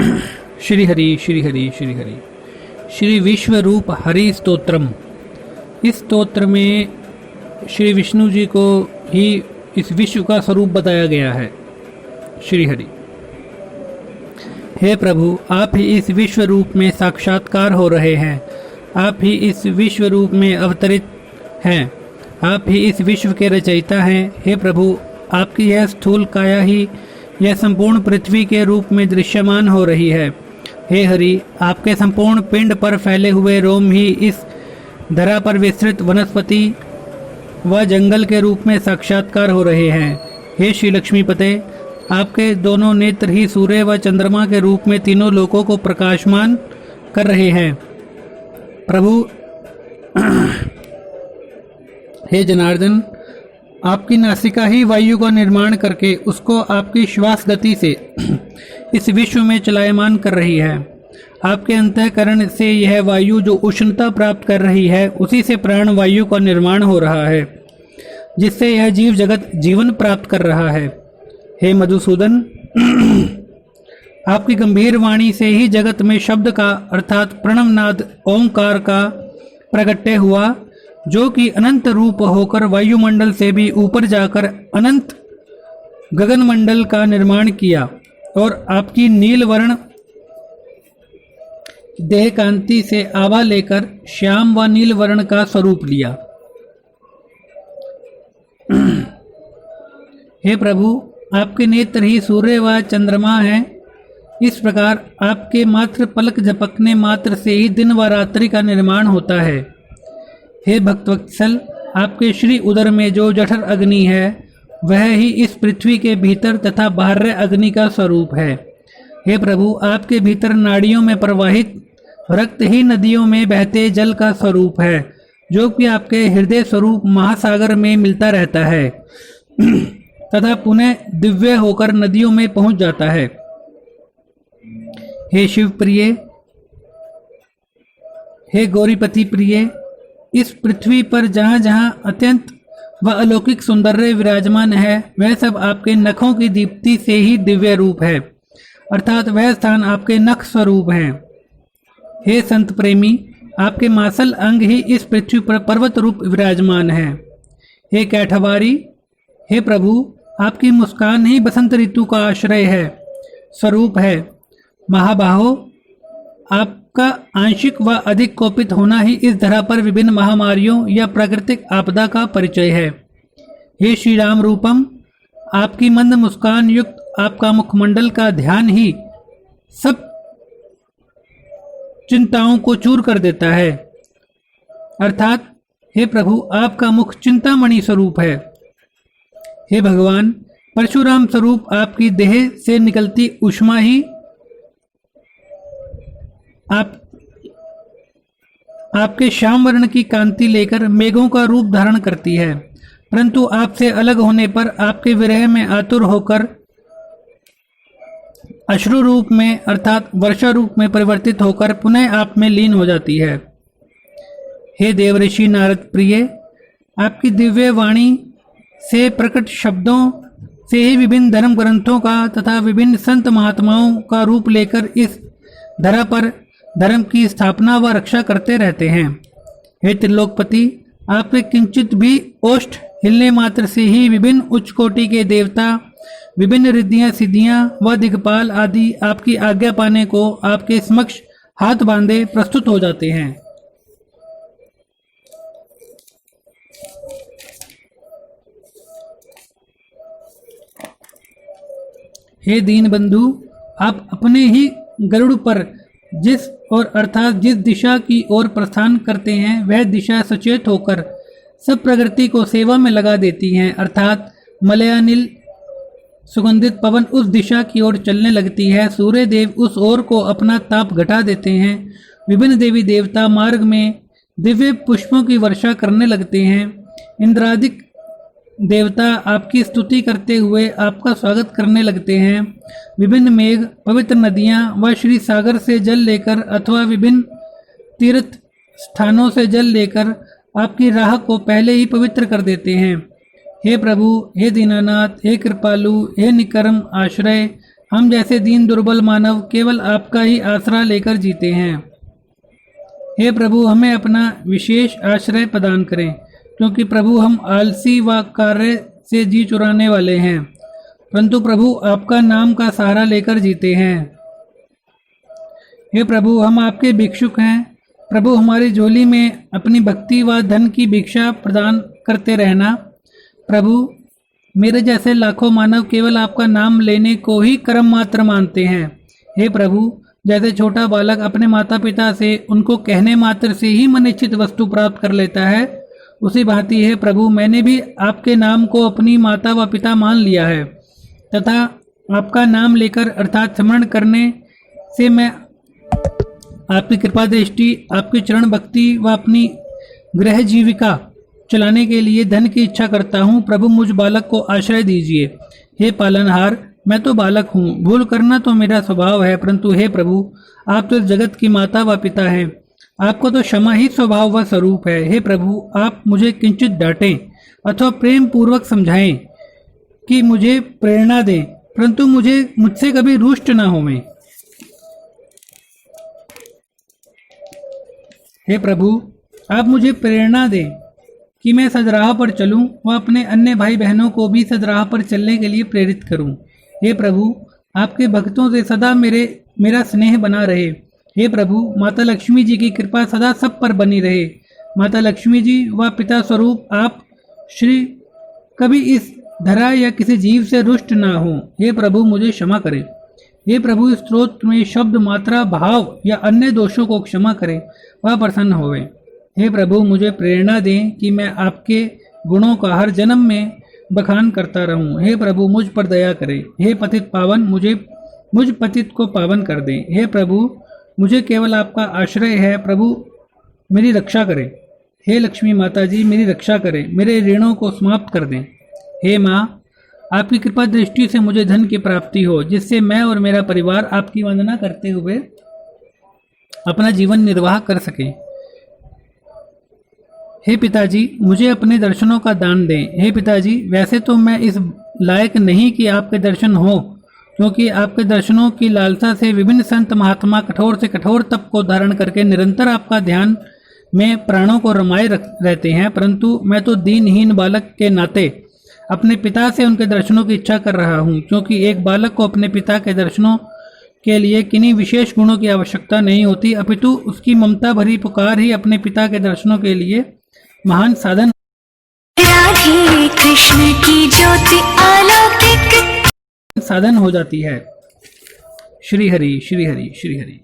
श्री हरि श्री हरि श्री हरि। श्री विश्वरूप हरि स्तोत्रम। इस स्तोत्र में श्री विष्णु जी को ही इस विश्व का स्वरूप बताया गया है। श्री हरि। हे प्रभु, आप ही इस विश्व रूप में साक्षात्कार हो रहे हैं। आप ही इस विश्व रूप में अवतरित हैं। आप ही इस विश्व के रचयिता हैं। हे प्रभु, आपकी यह स्थूल काया ही यह संपूर्ण पृथ्वी के रूप में दृश्यमान हो रही है। हे हरि, आपके संपूर्ण पिंड पर फैले हुए रोम ही इस धरा पर विस्तृत वनस्पति व जंगल के रूप में साक्षात्कार हो रहे हैं। हे श्री लक्ष्मीपते, आपके दोनों नेत्र ही सूर्य व चंद्रमा के रूप में तीनों लोकों को प्रकाशमान कर रहे हैं। प्रभु हे जनार्दन, आपकी नासिका ही वायु का निर्माण करके उसको आपकी श्वास गति से इस विश्व में चलायमान कर रही है। आपके अंतःकरण से यह वायु जो उष्णता प्राप्त कर रही है, उसी से प्राण वायु का निर्माण हो रहा है, जिससे यह जीव जगत जीवन प्राप्त कर रहा है। हे मधुसूदन, आपकी गंभीर वाणी से ही जगत में शब्द का अर्थात प्रणवनाद ओंकार का प्रगट्य हुआ, जो कि अनंत रूप होकर वायुमंडल से भी ऊपर जाकर अनंत गगनमंडल का निर्माण किया और आपकी नील वर्ण देह कांति से आभा लेकर श्याम व नील वर्ण का स्वरूप लिया। हे प्रभु, आपके नेत्र ही सूर्य व चंद्रमा हैं। इस प्रकार आपके मात्र पलक झपकने मात्र से ही दिन व रात्रि का निर्माण होता है। हे भक्तवत्सल, आपके श्री उदर में जो जठर अग्नि है, वह ही इस पृथ्वी के भीतर तथा बाह्य अग्नि का स्वरूप है। हे प्रभु, आपके भीतर नाड़ियों में प्रवाहित रक्त ही नदियों में बहते जल का स्वरूप है, जो कि आपके हृदय स्वरूप महासागर में मिलता रहता है तथा पुनः दिव्य होकर नदियों में पहुंच जाता है। हे शिव प्रिय, हे गौरीपति प्रिय, इस पृथ्वी पर जहाँ जहाँ अत्यंत व अलौकिक सौंदर्य विराजमान है, वह सब आपके नखों की दीप्ति से ही दिव्य रूप है, अर्थात वह स्थान आपके नख स्वरूप है। हे संत प्रेमी, आपके मासल अंग ही इस पृथ्वी पर पर्वत रूप विराजमान है। हे कैठवारी, हे प्रभु, आपकी मुस्कान ही बसंत ऋतु का आश्रय है, स्वरूप है। महाबाहो, आपका आंशिक व अधिक कोपित होना ही इस धरा पर विभिन्न महामारियों या प्राकृतिक आपदा का परिचय है। हे श्री राम रूपम, आपकी मंद मुस्कान युक्त आपका मुखमंडल का ध्यान ही सब चिंताओं को चूर कर देता है, अर्थात हे प्रभु, आपका मुख चिंतामणि स्वरूप है। हे भगवान, परशुराम स्वरूप आपकी देह से निकलती ऊष्मा ही आपके श्याम वर्ण की कांति लेकर मेघों का रूप धारण करती है, परंतु आपसे अलग होने पर आपके विरह में आतुर होकर अश्रु रूप में अर्थात वर्षा रूप में परिवर्तित होकर पुनः आप में लीन हो जाती है। हे देवऋषि नारद प्रिय, आपकी दिव्य वाणी से प्रकट शब्दों से ही विभिन्न धर्म ग्रंथों का तथा विभिन्न संत महात्माओं का रूप लेकर इस धरा पर धर्म की स्थापना व रक्षा करते रहते हैं। हे त्रिलोकपति, आपके किंचित भी ओष्ठ हिलने मात्र से ही विभिन्न उच्च कोटि के देवता, विभिन्न रिद्धियां सिद्धियां व दिग्पाल आदि आपकी आज्ञा पाने को आपके समक्ष हाथ बांधे प्रस्तुत हो जाते हैं। हे दीन बंधु, आप अपने ही गरुड़ पर जिस और अर्थात जिस दिशा की ओर प्रस्थान करते हैं, वह दिशा सचेत होकर सब प्रकृति को सेवा में लगा देती हैं, अर्थात मलयानिल सुगंधित पवन उस दिशा की ओर चलने लगती है। सूर्य देव उस ओर को अपना ताप घटा देते हैं। विभिन्न देवी देवता मार्ग में दिव्य पुष्पों की वर्षा करने लगते हैं। इंद्रादिक देवता आपकी स्तुति करते हुए आपका स्वागत करने लगते हैं। विभिन्न मेघ, पवित्र नदियां व श्री सागर से जल लेकर अथवा विभिन्न तीर्थ स्थानों से जल लेकर आपकी राह को पहले ही पवित्र कर देते हैं। हे प्रभु, हे दीनानाथ, हे कृपालु, हे निकर्म आश्रय, हम जैसे दीन दुर्बल मानव केवल आपका ही आसरा लेकर जीते हैं। हे प्रभु, हमें अपना विशेष आश्रय प्रदान करें, क्योंकि प्रभु हम आलसी व कार्य से जी चुराने वाले हैं, परंतु प्रभु आपका नाम का सहारा लेकर जीते हैं। हे प्रभु, हम आपके भिक्षुक हैं। प्रभु, हमारी झोली में अपनी भक्ति व धन की भिक्षा प्रदान करते रहना। प्रभु, मेरे जैसे लाखों मानव केवल आपका नाम लेने को ही कर्म मात्र मानते हैं। हे प्रभु, जैसे छोटा बालक अपने माता पिता से उनको कहने मात्र से ही मनिच्छित वस्तु प्राप्त कर लेता है, उसी भांति है प्रभु, मैंने भी आपके नाम को अपनी माता व पिता मान लिया है, तथा आपका नाम लेकर अर्थात स्मरण करने से मैं आपकी कृपा दृष्टि, आपकी चरण भक्ति व अपनी गृह जीविका चलाने के लिए धन की इच्छा करता हूँ। प्रभु, मुझ बालक को आश्रय दीजिए। हे पालनहार, मैं तो बालक हूँ, भूल करना तो मेरा स्वभाव है, परंतु हे प्रभु, आप तो इस जगत की माता व पिता हैं, आपको तो क्षमा ही स्वभाव व स्वरूप है। हे प्रभु, आप मुझे किंचित डांटें अथवा प्रेम पूर्वक समझाएं कि मुझे प्रेरणा दें, परंतु मुझसे कभी रुष्ट न होवें। हे प्रभु, आप मुझे प्रेरणा दें कि मैं सदराह पर चलूं व अपने अन्य भाई बहनों को भी सदराह पर चलने के लिए प्रेरित करूं। हे प्रभु, आपके भक्तों से सदा मेरा स्नेह बना रहे। हे प्रभु, माता लक्ष्मी जी की कृपा सदा सब पर बनी रहे। माता लक्ष्मी जी व पिता स्वरूप आप श्री कभी इस धरा या किसी जीव से रुष्ट ना हो। हे प्रभु, मुझे क्षमा करें। हे प्रभु, इस स्तोत्र में शब्द, मात्रा, भाव या अन्य दोषों को क्षमा करें व प्रसन्न होवें। हे प्रभु, मुझे प्रेरणा दें कि मैं आपके गुणों का हर जन्म में बखान करता रहूं। हे प्रभु, मुझ पर दया करें। हे पतित पावन, मुझ पतित को पावन कर दें। हे प्रभु, मुझे केवल आपका आश्रय है। प्रभु, मेरी रक्षा करें। हे लक्ष्मी माता जी, मेरी रक्षा करें, मेरे ऋणों को समाप्त कर दें। हे माँ, आपकी कृपा दृष्टि से मुझे धन की प्राप्ति हो, जिससे मैं और मेरा परिवार आपकी वंदना करते हुए अपना जीवन निर्वाह कर सकें। हे पिताजी, मुझे अपने दर्शनों का दान दें। हे पिताजी, वैसे तो मैं इस लायक नहीं कि आपके दर्शन हो, क्योंकि आपके दर्शनों की लालसा से विभिन्न संत महात्मा कठोर से कठोर तप को धारण करके निरंतर आपका ध्यान में प्राणों को रमाए रहते हैं, परंतु मैं तो दीनहीन बालक के नाते अपने पिता से उनके दर्शनों की इच्छा कर रहा हूँ, क्योंकि एक बालक को अपने पिता के दर्शनों के लिए किन्हीं विशेष गुणों की आवश्यकता नहीं होती, अपितु उसकी ममता भरी पुकार ही अपने पिता के दर्शनों के लिए महान साधन। राधे कृष्ण की ज्योति अलौकिक साधन हो जाती है। श्री हरि श्री हरि श्री हरि।